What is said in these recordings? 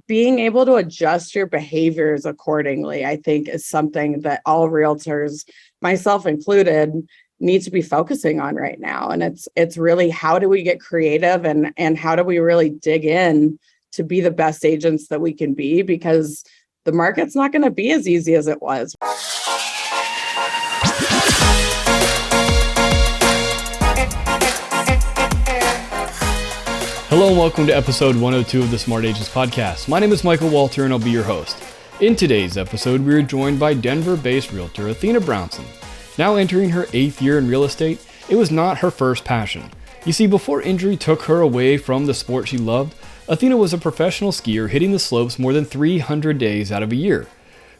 being able to adjust your behaviors accordingly, I think, is something that all realtors, myself included, need to be focusing on right now. And it's really, how do we get creative, and how do we really dig in to be the best agents that we can be, because the market's not going to be as easy as it was. Hello and welcome to episode 102 of the Smart Agents Podcast. My name is Michael Walter and I'll be your host. In today's episode, we are joined by Denver-based realtor Athena Brownson. Now entering her 8th year in real estate, it was not her first passion. You see, before injury took her away from the sport she loved, Athena was a professional skier hitting the slopes more than 300 days out of a year.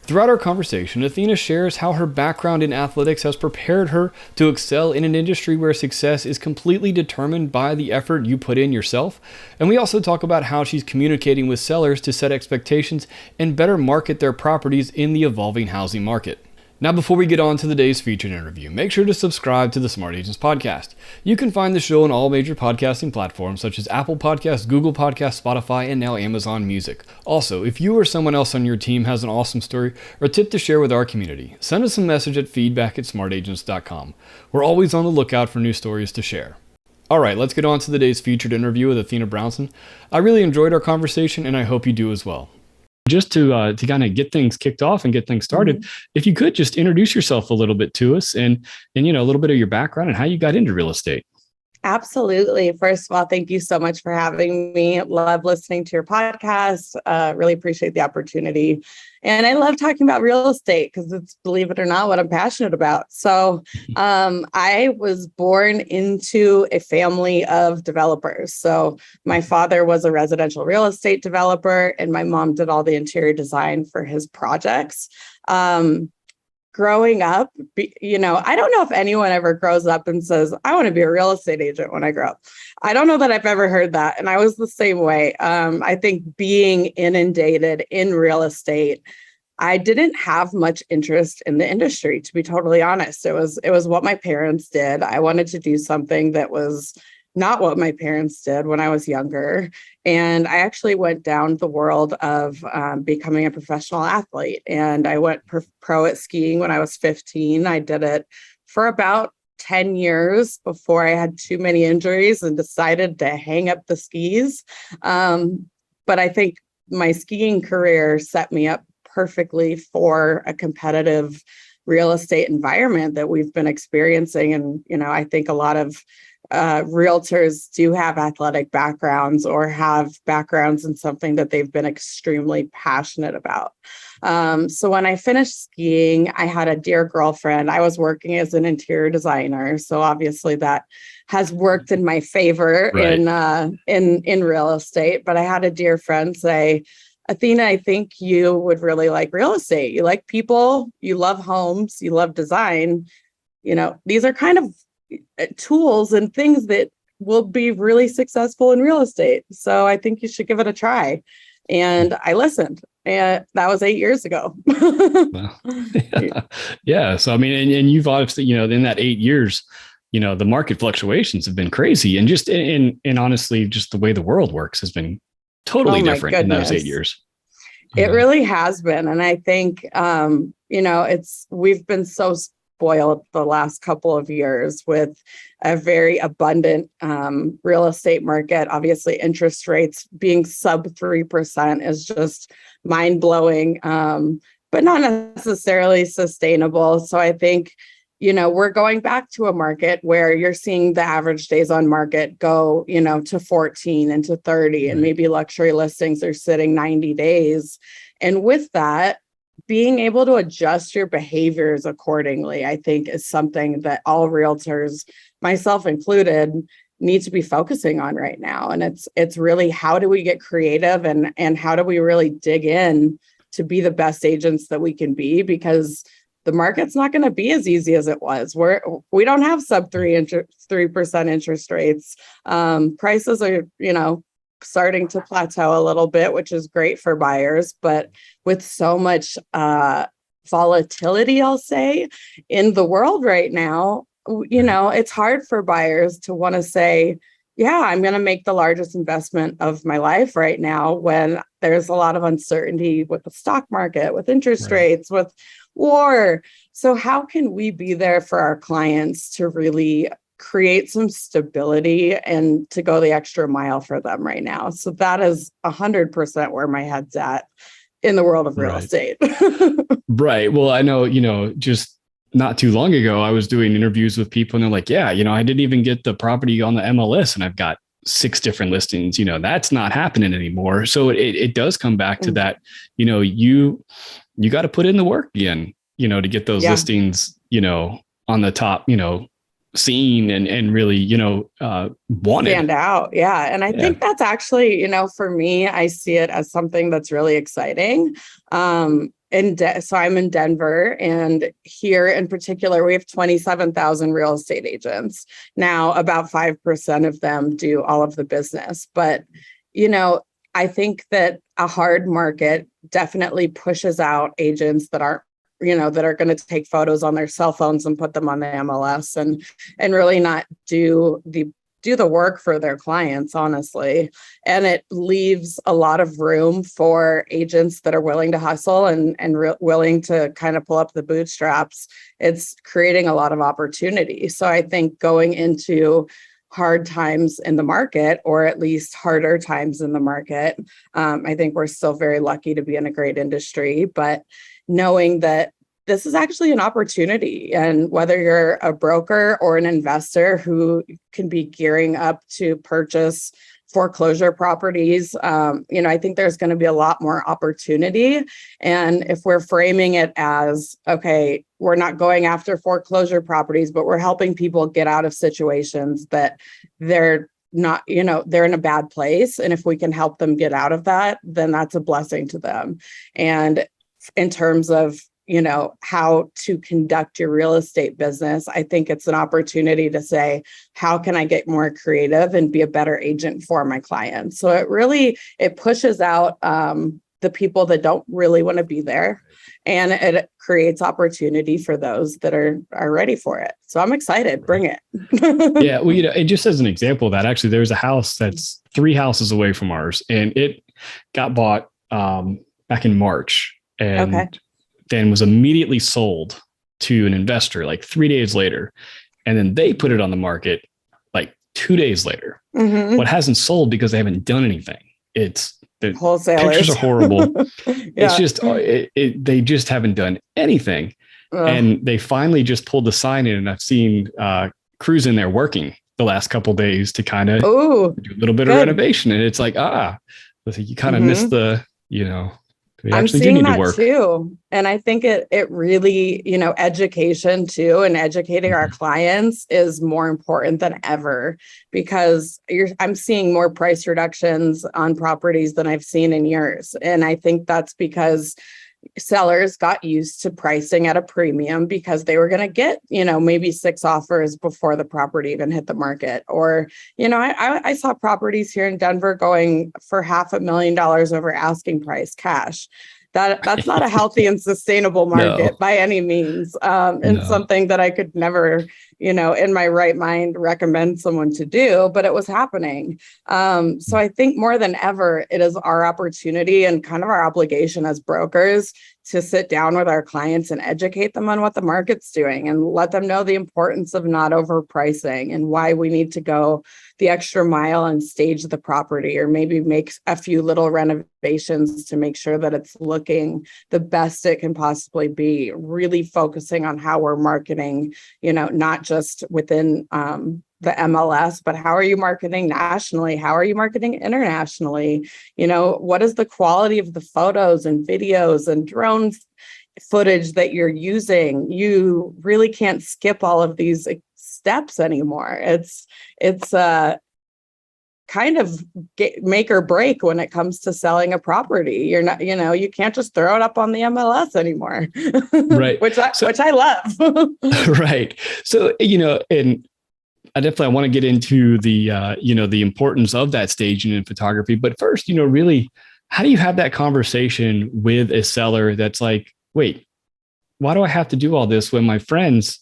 Throughout our conversation, Athena shares how her background in athletics has prepared her to excel in an industry where success is completely determined by the effort you put in yourself. And we also talk about how she's communicating with sellers to set expectations and better market their properties in the evolving housing market. Now, before we get on to today's featured interview, make sure to subscribe to the Smart Agents Podcast. You can find the show on all major podcasting platforms such as Apple Podcasts, Google Podcasts, Spotify, and now Amazon Music. Also, if you or someone else on your team has an awesome story or tip to share with our community, send us a message at feedback@smartagents.com. We're always on the lookout for new stories to share. All right, let's get on to today's featured interview with Athena Brownson. I really enjoyed our conversation, and I hope you do as well. Just to kind of get things kicked off and get things started, if you could just introduce yourself a little bit to us and a little bit of your background and how you got into real estate. Absolutely. First of all, thank you so much for having me. Love listening to your podcast. Really appreciate the opportunity. And I love talking about real estate because it's, believe it or not, what I'm passionate about. So I was born into a family of developers. So my father was a residential real estate developer and my mom did all the interior design for his projects. Growing up, I don't know if anyone ever grows up and says, I want to be a real estate agent when I grow up. I don't know that I've ever heard that. And I was the same way. I think being inundated in real estate, I didn't have much interest in the industry, to be totally honest. It was what my parents did. I wanted to do something that was not what my parents did when I was younger. And I actually went down the world of becoming a professional athlete. And I went pro at skiing when I was 15. I did it for about 10 years before I had too many injuries and decided to hang up the skis. But I think my skiing career set me up perfectly for a competitive real estate environment that we've been experiencing. And, I think a lot of realtors do have athletic backgrounds or have backgrounds in something that they've been extremely passionate about. So when I finished skiing, I had a dear girlfriend. I was working as an interior designer. So obviously that has worked in my favor in real estate. But I had a dear friend say, Athena, I think you would really like real estate. You like people, you love homes, you love design. These are kind of tools and things that will be really successful in real estate. So I think you should give it a try. And I listened. And that was 8 years ago. Wow. Yeah. So, I mean, and you've obviously, in that 8 years, the market fluctuations have been crazy. And just, and honestly, just the way the world works has been totally different in those 8 years. It really has been. And I think, we've been so spoiled the last couple of years with a very abundant real estate market. Obviously, interest rates being sub 3% is just mind blowing, but not necessarily sustainable. So I think, we're going back to a market where you're seeing the average days on market go, to 14 and to 30, and maybe luxury listings are sitting 90 days. And with that, being able to adjust your behaviors accordingly, I think, is something that all realtors, myself included, need to be focusing on right now. And it's really, how do we get creative and how do we really dig in to be the best agents that we can be, because the market's not going to be as easy as it was. We don't have sub 3% interest rates. Prices are, starting to plateau a little bit, which is great for buyers. But with so much volatility, I'll say, in the world right now, it's hard for buyers to want to say, yeah, I'm going to make the largest investment of my life right now when there's a lot of uncertainty with the stock market, with interest Right. rates, with war. So how can we be there for our clients to really create some stability and to go the extra mile for them right now? So that is 100% where my head's at in the world of real Right. estate. Right. Well, I know, just not too long ago, I was doing interviews with people and they're like, yeah, I didn't even get the property on the MLS and I've got 6 different listings. That's not happening anymore. So it does come back to that, you got to put in the work again, to get those Yeah. listings, on the top, seen and really, wanted. Stand out. Yeah. And I Yeah. think that's actually, for me, I see it as something that's really exciting. So I'm in Denver, and here in particular, we have 27,000 real estate agents. Now, about 5% of them do all of the business. But, I think that a hard market definitely pushes out agents that aren't, that are going to take photos on their cell phones and put them on the MLS and really not do the work for their clients, honestly. And it leaves a lot of room for agents that are willing to hustle and willing to kind of pull up the bootstraps. It's creating a lot of opportunity. So I think going into hard times in the market, or at least harder times in the market, I think we're still very lucky to be in a great industry, but knowing that this is actually an opportunity. And whether you're a broker or an investor who can be gearing up to purchase foreclosure properties, I think there's going to be a lot more opportunity. And if we're framing it as, okay, we're not going after foreclosure properties, but we're helping people get out of situations that they're not, they're in a bad place. And if we can help them get out of that, then that's a blessing to them. And in terms of how to conduct your real estate business, I think it's an opportunity to say, how can I get more creative and be a better agent for my clients? So it pushes out the people that don't really want to be there, and it creates opportunity for those that are ready for it. So I'm excited. Bring it. Yeah. Well, and just as an example of that, actually, there's a house that's 3 houses away from ours, and it got bought back in March. And Okay. then was immediately sold to an investor like 3 days later. And then they put it on the market like 2 days later. Mm-hmm. What hasn't sold because they haven't done anything. It's the wholesalers. Pictures are horrible. Yeah. It's just, they just haven't done anything. Ugh. And they finally just pulled the sign in, and I've seen crews in there working the last couple of days to kind of do a little bit of renovation. And it's like, you kind of miss the, I'm seeing that too. And I think it really, education too, and educating our clients is more important than ever, because I'm seeing more price reductions on properties than I've seen in years. And I think that's because sellers got used to pricing at a premium because they were going to get, maybe 6 offers before the property even hit the market. Or, I saw properties here in Denver going for $500,000 over asking price cash. That's not a healthy and sustainable market by any means. And something that I could never, in my right mind recommend someone to do, but it was happening. So I think more than ever, it is our opportunity and kind of our obligation as brokers to sit down with our clients and educate them on what the market's doing and let them know the importance of not overpricing and why we need to go the extra mile and stage the property, or maybe make a few little renovations to make sure that it's looking the best it can possibly be, really focusing on how we're marketing, not just within the MLS, but how are you marketing nationally? How are you marketing internationally? What is the quality of the photos and videos and drone footage that you're using? You really can't skip all of these steps anymore. It's kind of make or break when it comes to selling a property. You're not, you can't just throw it up on the MLS anymore. Right. which I love. Right. So, and I want to get into the, the importance of that staging in photography. But first, really, how do you have that conversation with a seller that's like, wait, why do I have to do all this when my friends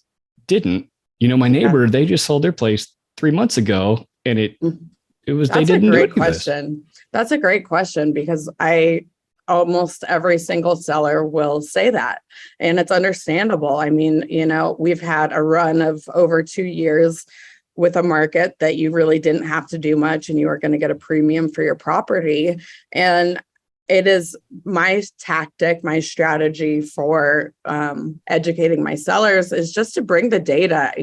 didn't? My neighbor, they just sold their place 3 months ago, and it They That's a didn't do great any of this. question. That's a great question because almost every single seller will say that. And it's understandable. I mean, we've had a run of over 2 years with a market that you really didn't have to do much and you were going to get a premium for your property. And it is my tactic, my strategy for educating my sellers is just to bring the data.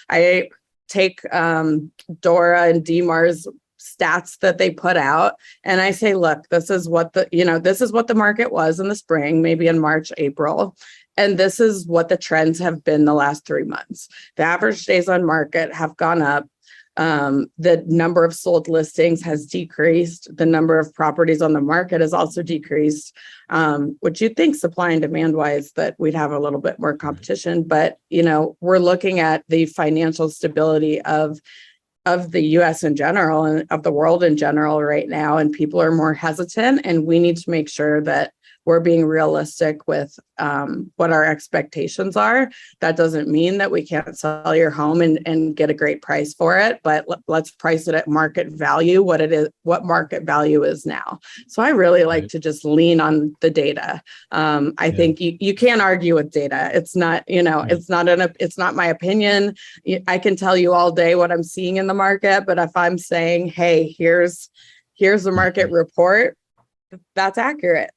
I take Dora and DMAR's stats that they put out, and I say, look, this is what the market was in the spring, maybe in March, April, and this is what the trends have been the last 3 months. The average days on market have gone up. The number of sold listings has decreased. The number of properties on the market has also decreased, which you'd think supply and demand wise that we'd have a little bit more competition. But, we're looking at the financial stability of the US in general and of the world in general right now. And people are more hesitant, and we need to make sure that we're being realistic with what our expectations are. That doesn't mean that we can't sell your home and get a great price for it, but let's price it at market value, what market value is now. So I really like to just lean on the data. I think you can't argue with data. It's not, it's not my opinion. I can tell you all day what I'm seeing in the market, but if I'm saying, hey, here's the market report, that's accurate.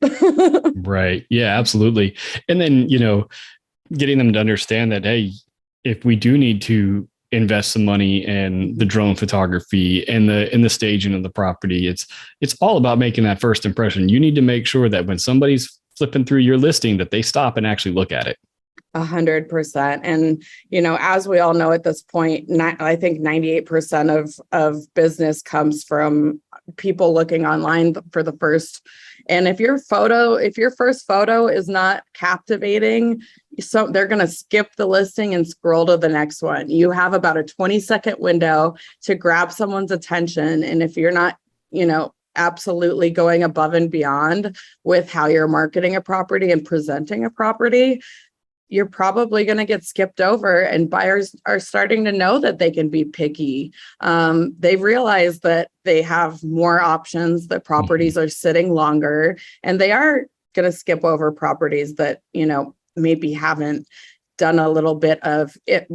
Right. Yeah, absolutely. And then, getting them to understand that, hey, if we do need to invest some money in the drone photography and the staging of the property, it's all about making that first impression. You need to make sure that when somebody's flipping through your listing, that they stop and actually look at it. 100%. And, as we all know at this point, I think 98% of business comes from people looking online for the first. And if your first photo is not captivating, so they're going to skip the listing and scroll to the next one. You have about a 20-second window to grab someone's attention. And if you're not, absolutely going above and beyond with how you're marketing a property and presenting a property, you're probably going to get skipped over, and buyers are starting to know that they can be picky. They realize that they have more options, that properties are sitting longer, and they are going to skip over properties that, maybe haven't done a little bit of it,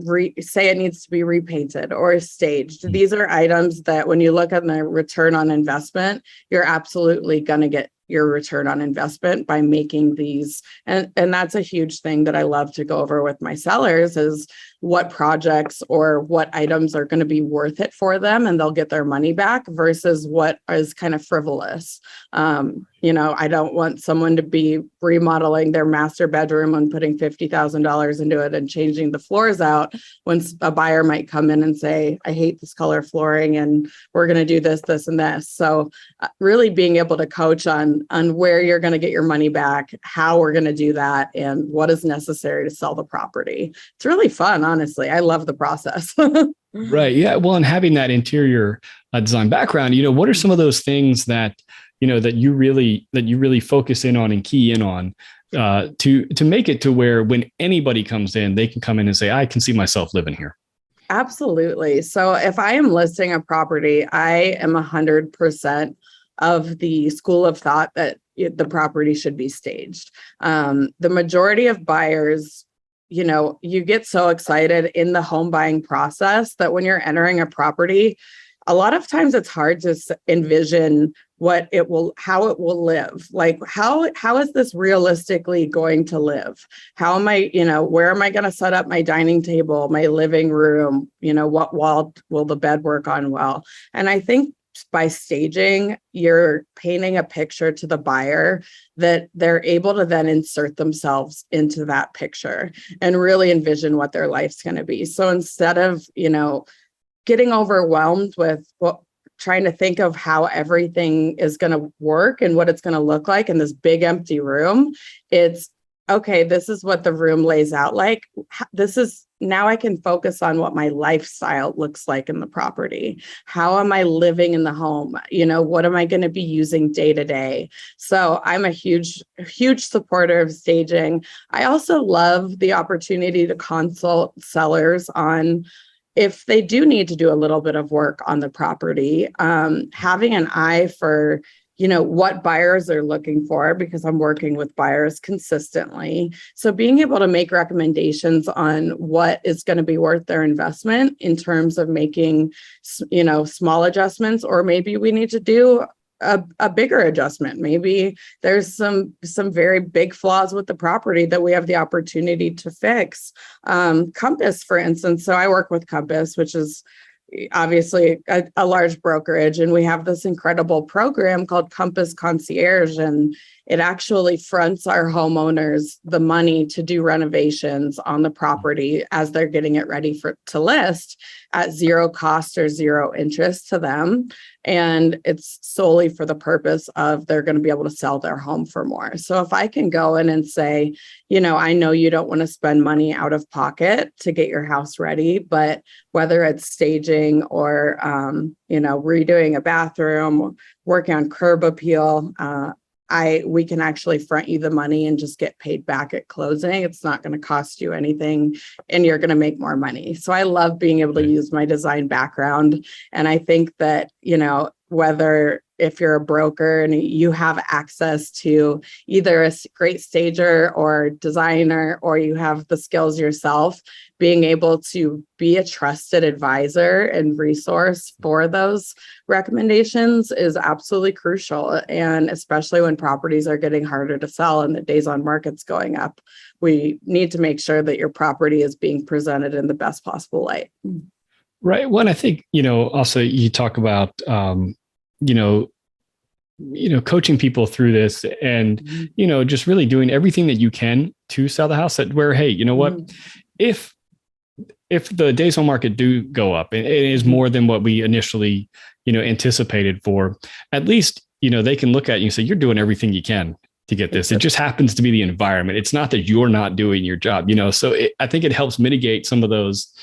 say it needs to be repainted or staged. These are items that when you look at the return on investment, you're absolutely going to get your return on investment by making these. And that's a huge thing that I love to go over with my sellers is what projects or what items are going to be worth it for them and they'll get their money back versus what is kind of frivolous. I don't want someone to be remodeling their master bedroom and putting $50,000 into it and changing the floors out when a buyer might come in and say, I hate this color flooring and we're going to do this, this, and this. So really being able to coach on where you're going to get your money back, how we're going to do that, and what is necessary to sell the property. It's really fun, honestly. I love the process. Right. Yeah. Well, and having that interior design background, what are some of those things that that you really focus in on and key in on to make it to where when anybody comes in, they can come in and say, I can see myself living here. Absolutely. So if I am listing a property, I am 100% of the school of thought that the property should be staged. The majority of buyers, you get so excited in the home buying process that when you're entering a property, a lot of times it's hard to envision how it will live. Like, how is this realistically going to live? How am I, where am I going to set up my dining table, my living room? What wall will the bed work on well? And I think by staging, you're painting a picture to the buyer that they're able to then insert themselves into that picture and really envision what their life's going to be. So instead of, getting overwhelmed with trying to think of how everything is going to work and what it's going to look like in this big empty room, it's okay, this is what the room lays out like. Now I can focus on what my lifestyle looks like in the property. How am I living in the home? What am I going to be using day to day? So I'm a huge, huge supporter of staging. I also love the opportunity to consult sellers on if they do need to do a little bit of work on the property, having an eye for, what buyers are looking for, because I'm working with buyers consistently. So being able to make recommendations on what is going to be worth their investment in terms of making, small adjustments, or maybe we need to do a bigger adjustment. Maybe there's some very big flaws with the property that we have the opportunity to fix. Compass, for instance. So I work with Compass, which is obviously a large brokerage, and we have this incredible program called Compass Concierge, and it actually fronts our homeowners the money to do renovations on the property as they're getting it ready to list at zero cost or zero interest to them. And it's solely for the purpose of they're going to be able to sell their home for more. So if I can go in and say, I know you don't want to spend money out of pocket to get your house ready, but whether it's staging or, redoing a bathroom, working on curb appeal, we can actually front you the money and just get paid back at closing. It's not going to cost you anything, and you're going to make more money. So I love being able to use my design background. And I think that, whether if you're a broker and you have access to either a great stager or designer, or you have the skills yourself, being able to be a trusted advisor and resource for those recommendations is absolutely crucial. And especially when properties are getting harder to sell and the days on market's going up, we need to make sure that your property is being presented in the best possible light. Right. Well, and I think, also you talk about, coaching people through this and, just really doing everything that you can to sell the house, that where, hey, you know what, if the days on market do go up, and it is more than what we initially, anticipated for, at least, they can look at you and say, you're doing everything you can to get this. It just happens to be the environment. It's not that you're not doing your job, so I think it helps mitigate some of those.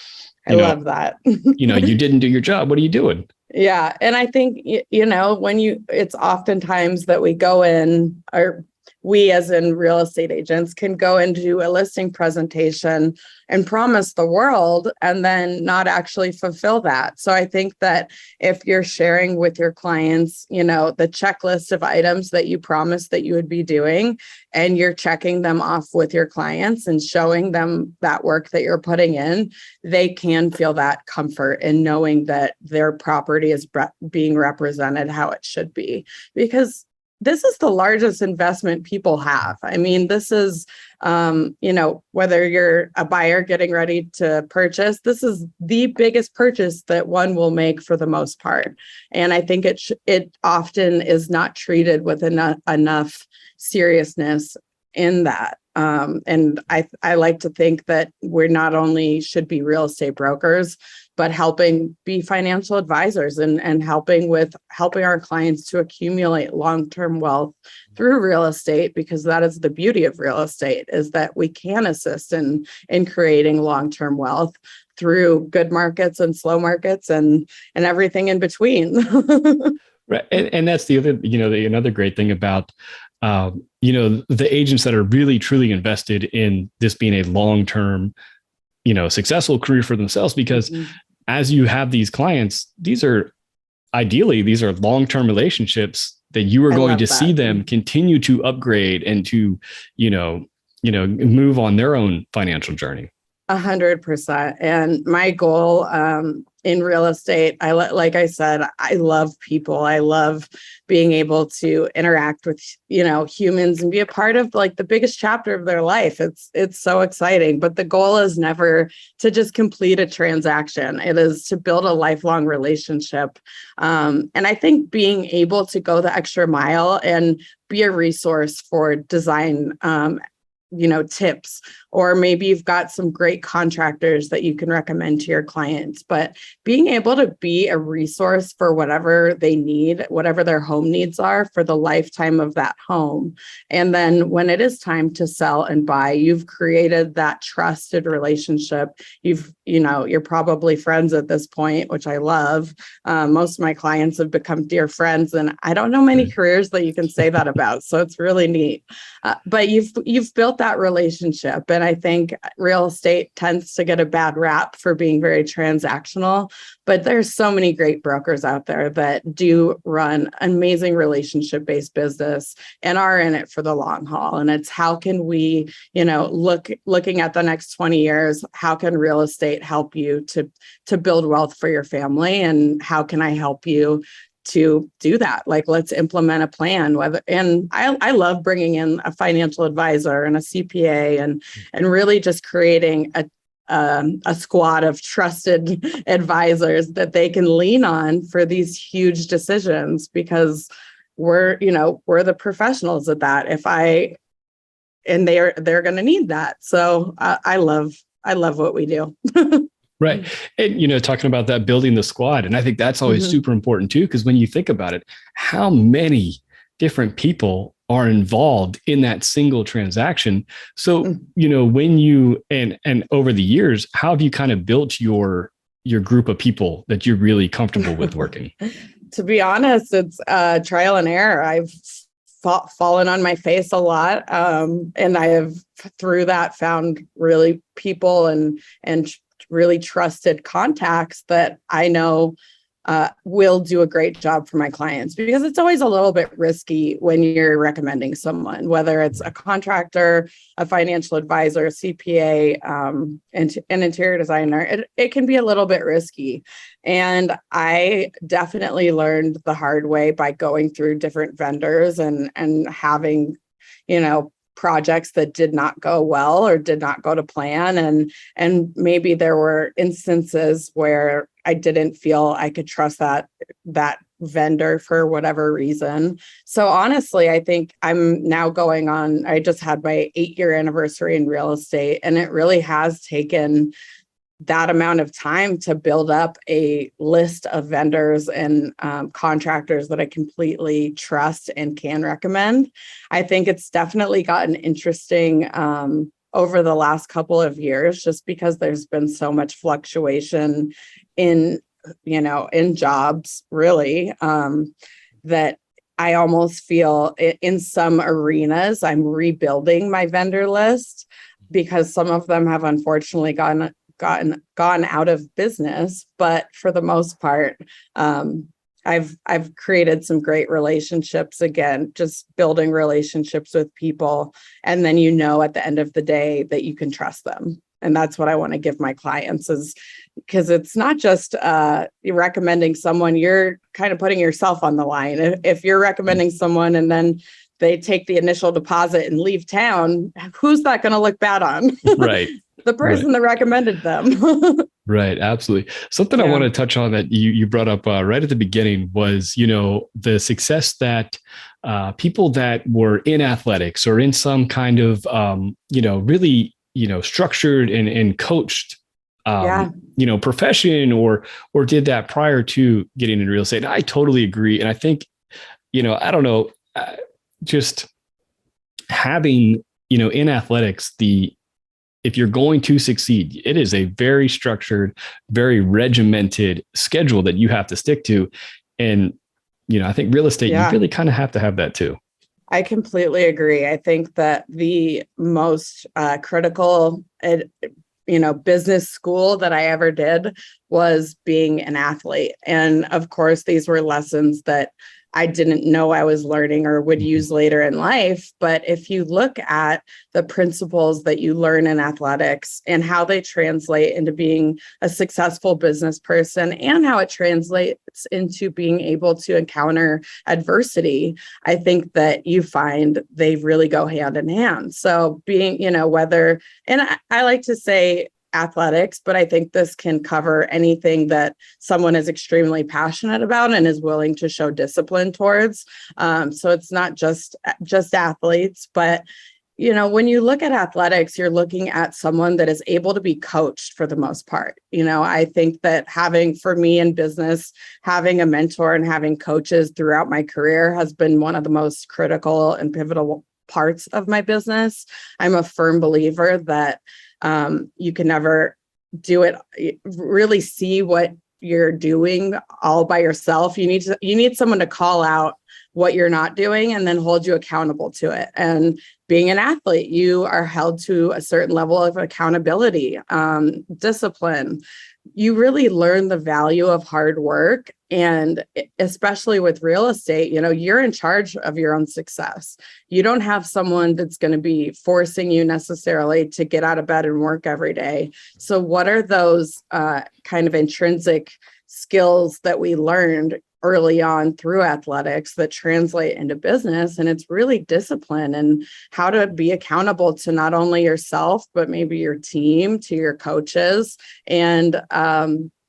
I love that. You didn't do your job. What are you doing? Yeah. And I think, it's oftentimes that we go in, or we as in real estate agents can go and do a listing presentation and promise the world and then not actually fulfill that. So I think that if you're sharing with your clients, the checklist of items that you promised that you would be doing, and you're checking them off with your clients and showing them that work that you're putting in, they can feel that comfort in knowing that their property is being represented how it should be. Because this is the largest investment people have. I mean, this is, whether you're a buyer getting ready to purchase, this is the biggest purchase that one will make for the most part. And I think it often is not treated with enough seriousness in that. And I like to think that we're not only should be real estate brokers, but helping be financial advisors and helping our clients to accumulate long-term wealth through real estate, because that is the beauty of real estate, is that we can assist in creating long-term wealth through good markets and slow markets and everything in between. Right. And that's the other, another great thing about, the agents that are really, truly invested in this being a long-term, successful career for themselves, because as you have these clients, these are long-term relationships that you are going to see them continue to upgrade and to, move on their own financial journey. 100%. And my goal in real estate, like I said, I love people. I love being able to interact with, humans and be a part of like the biggest chapter of their life. It's so exciting. But the goal is never to just complete a transaction. It is to build a lifelong relationship. And I think being able to go the extra mile and be a resource for design tips, or maybe you've got some great contractors that you can recommend to your clients, but being able to be a resource for whatever they need, whatever their home needs are for the lifetime of that home. And then when it is time to sell and buy, you've created that trusted relationship. You're probably friends at this point, which I love. Most of my clients have become dear friends, and I don't know many careers that you can say that about. So it's really neat. But you've built built that relationship. And I think real estate tends to get a bad rap for being very transactional, but there's so many great brokers out there that do run amazing relationship-based business and are in it for the long haul. And it's how can we, looking at the next 20 years, how can real estate help you to build wealth for your family? And how can I help you to do that? Like, let's implement a plan. And I love bringing in a financial advisor and a CPA and really just creating a squad of trusted advisors that they can lean on for these huge decisions, because we're the professionals at that. And they're going to need that. So I love what we do. Right. And, talking about that, building the squad. And I think that's always super important too, because when you think about it, how many different people are involved in that single transaction. So, when you, and over the years, how have you kind of built your group of people that you're really comfortable with working? To be honest, it's trial and error. I've fallen on my face a lot. And I have through that found really people and really trusted contacts that I know will do a great job for my clients, because it's always a little bit risky when you're recommending someone, whether it's a contractor, a financial advisor, a CPA, and an interior designer. It can be a little bit risky. And I definitely learned the hard way by going through different vendors and having, projects that did not go well or did not go to plan. And maybe there were instances where I didn't feel I could trust that vendor for whatever reason. So honestly, I think I'm now I just had my 8-year anniversary in real estate, and it really has taken that amount of time to build up a list of vendors and contractors that I completely trust and can recommend. I think it's definitely gotten interesting over the last couple of years, just because there's been so much fluctuation in jobs, really, that I almost feel in some arenas I'm rebuilding my vendor list, because some of them have unfortunately gone out of business. But for the most part, I've created some great relationships, again, just building relationships with people. And then, at the end of the day that you can trust them. And that's what I want to give my clients, is because it's not just you're recommending someone, you're kind of putting yourself on the line. If you're recommending someone and then they take the initial deposit and leave town, who's that going to look bad on? Right. The person that recommended them. Right. Absolutely. Something I want to touch on that you brought up right at the beginning was, the success that people that were in athletics or in some kind of, really, structured and coached, profession or did that prior to getting into real estate. I totally agree. And I think, I don't know, just having, in athletics, if you're going to succeed, it is a very structured, very regimented schedule that you have to stick to. And, I think real estate, you really kind of have to have that too. I completely agree. I think that the most critical, business school that I ever did was being an athlete. And of course, these were lessons that I didn't know I was learning or would use later in life. But if you look at the principles that you learn in athletics and how they translate into being a successful business person and how it translates into being able to encounter adversity, I think that you find they really go hand in hand. So being, whether, and I like to say athletics, but I think this can cover anything that someone is extremely passionate about and is willing to show discipline towards. So it's not just athletes, but when you look at athletics, you're looking at someone that is able to be coached for the most part. I think that for me in business, having a mentor and having coaches throughout my career has been one of the most critical and pivotal parts of my business. I'm a firm believer that you can never really see what you're doing all by yourself. You need someone to call out what you're not doing and then hold you accountable to it. And being an athlete, you are held to a certain level of accountability, discipline. You really learn the value of hard work. And especially with real estate, you're in charge of your own success. You don't have someone that's going to be forcing you necessarily to get out of bed and work every day. So what are those kind of intrinsic skills that we learned early on through athletics that translate into business? And it's really discipline and how to be accountable to not only yourself, but maybe your team, to your coaches, and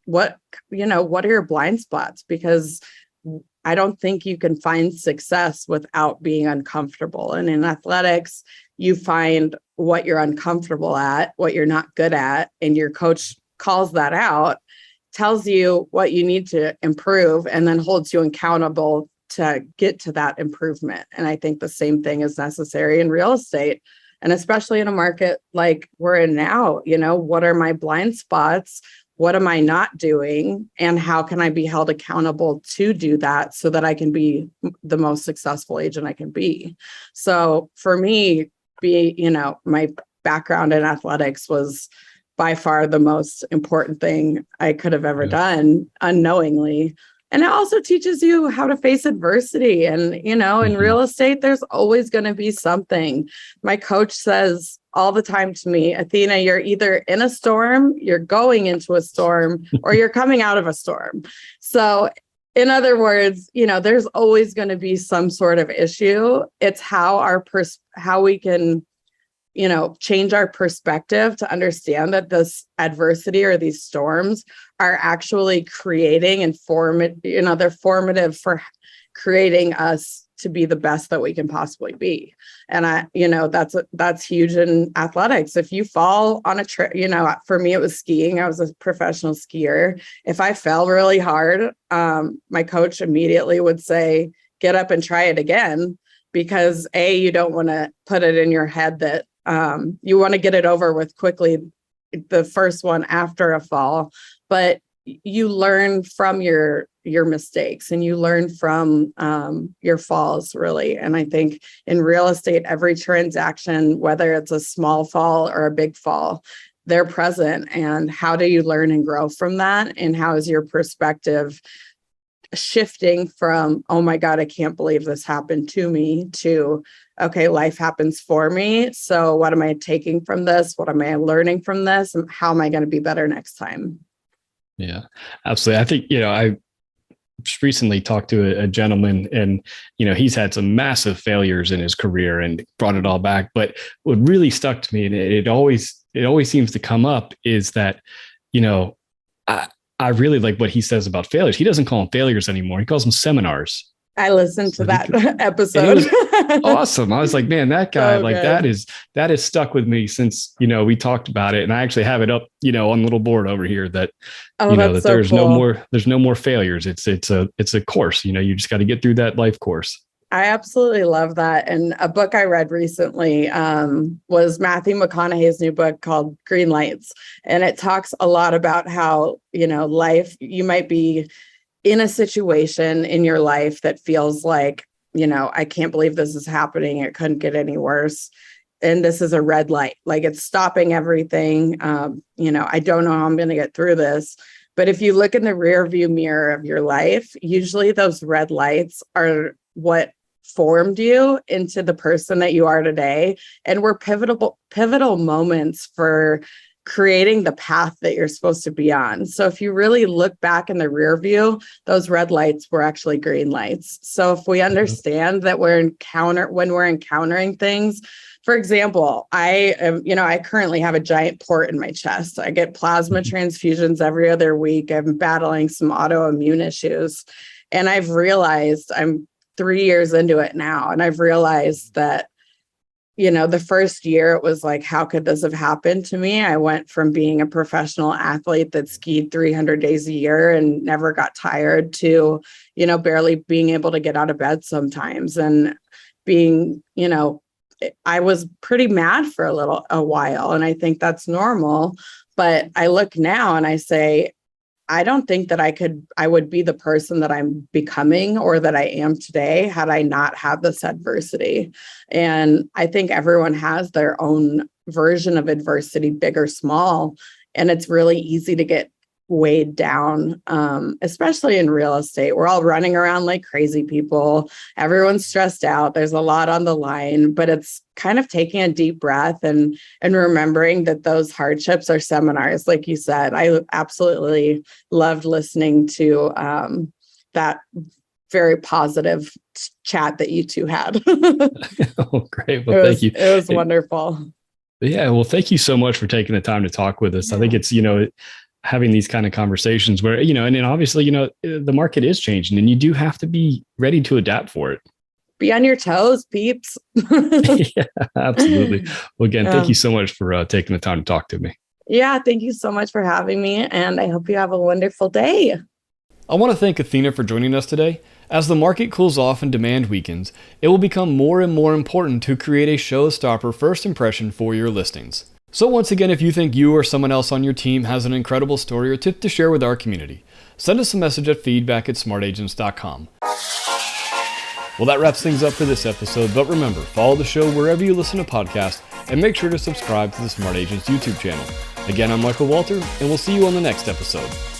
what are your blind spots? Because I don't think you can find success without being uncomfortable. And in athletics, you find what you're uncomfortable at, what you're not good at, and your coach calls that out, tells you what you need to improve, and then holds you accountable to get to that improvement. And I think the same thing is necessary in real estate, and especially in a market like we're in now. What are my blind spots? What am I not doing? And how can I be held accountable to do that so that I can be the most successful agent I can be? So for me, my background in athletics was by far the most important thing I could have ever done unknowingly. And it also teaches you how to face adversity. And, in real estate, there's always going to be something. My coach says all the time to me, Athena, you're either in a storm, you're going into a storm, or you're coming out of a storm. So in other words, there's always going to be some sort of issue. It's how we can change our perspective to understand that this adversity or these storms are actually creating and they're formative for creating us to be the best that we can possibly be. And that's huge in athletics. If you fall on a trip, for me, it was skiing. I was a professional skier. If I fell really hard, my coach immediately would say, get up and try it again, because you don't want to put it in your head that you want to get it over with quickly, the first one after a fall, but you learn from your mistakes and you learn from your falls, really. And I think in real estate, every transaction, whether it's a small fall or a big fall, they're present. And how do you learn and grow from that? And how is your perspective shifting from, oh my God, I can't believe this happened to me, to, okay, life happens for me. So what am I taking from this? What am I learning from this? And how am I going to be better next time? Yeah, absolutely. I think, I just recently talked to a gentleman, and, he's had some massive failures in his career and brought it all back. But what really stuck to me, and it always seems to come up, is that, I really like what he says about failures. He doesn't call them failures anymore. He calls them seminars. I listened to that episode. Awesome. I was like, man, that guy, that is stuck with me since, we talked about it. And I actually have it up, on the little board over here that, that so there's cool. there's no more failures. It's a course, you just got to get through that life course. I absolutely love that. And a book I read recently was Matthew McConaughey's new book called Green Lights. And it talks a lot about how, life, you might be in a situation in your life that feels like, I can't believe this is happening. It couldn't get any worse. And this is a red light, like it's stopping everything. I don't know how I'm going to get through this. But if you look in the rear view mirror of your life, usually those red lights are what formed you into the person that you are today, and were pivotal moments for creating the path that you're supposed to be on. So if you really look back in the rear view, those red lights were actually green lights. So if we understand that when we're encountering things, for example, I currently have a giant port in my chest. I get plasma transfusions every other week. I'm battling some autoimmune issues, and I've realized I'm 3 years into it now. And I've realized that, the first year it was like, how could this have happened to me? I went from being a professional athlete that skied 300 days a year and never got tired to, barely being able to get out of bed sometimes, and being, I was pretty mad for a while. And I think that's normal. But I look now and I say, I don't think that I would be the person that I'm becoming or that I am today had I not had this adversity. And I think everyone has their own version of adversity, big or small. And it's really easy to get weighed down, especially in real estate. We're all running around like crazy people. Everyone's stressed out. There's a lot on the line, but it's kind of taking a deep breath and remembering that those hardships are seminars. Like you said, I absolutely loved listening to that very positive chat that you two had. Oh, great. Well, thank you. It was wonderful. Yeah. Well, thank you so much for taking the time to talk with us. I think it's, having these kind of conversations where, and then obviously, the market is changing and you do have to be ready to adapt for it. Be on your toes, peeps. Yeah, absolutely. Well, again, thank you so much for taking the time to talk to me. Yeah, thank you so much for having me. And I hope you have a wonderful day. I want to thank Athena for joining us today. As the market cools off and demand weakens, it will become more and more important to create a showstopper first impression for your listings. So once again, if you think you or someone else on your team has an incredible story or tip to share with our community, send us a message at feedback@smartagents.com. Well, that wraps things up for this episode, but remember, follow the show wherever you listen to podcasts and make sure to subscribe to the Smart Agents YouTube channel. Again, I'm Michael Walter, and we'll see you on the next episode.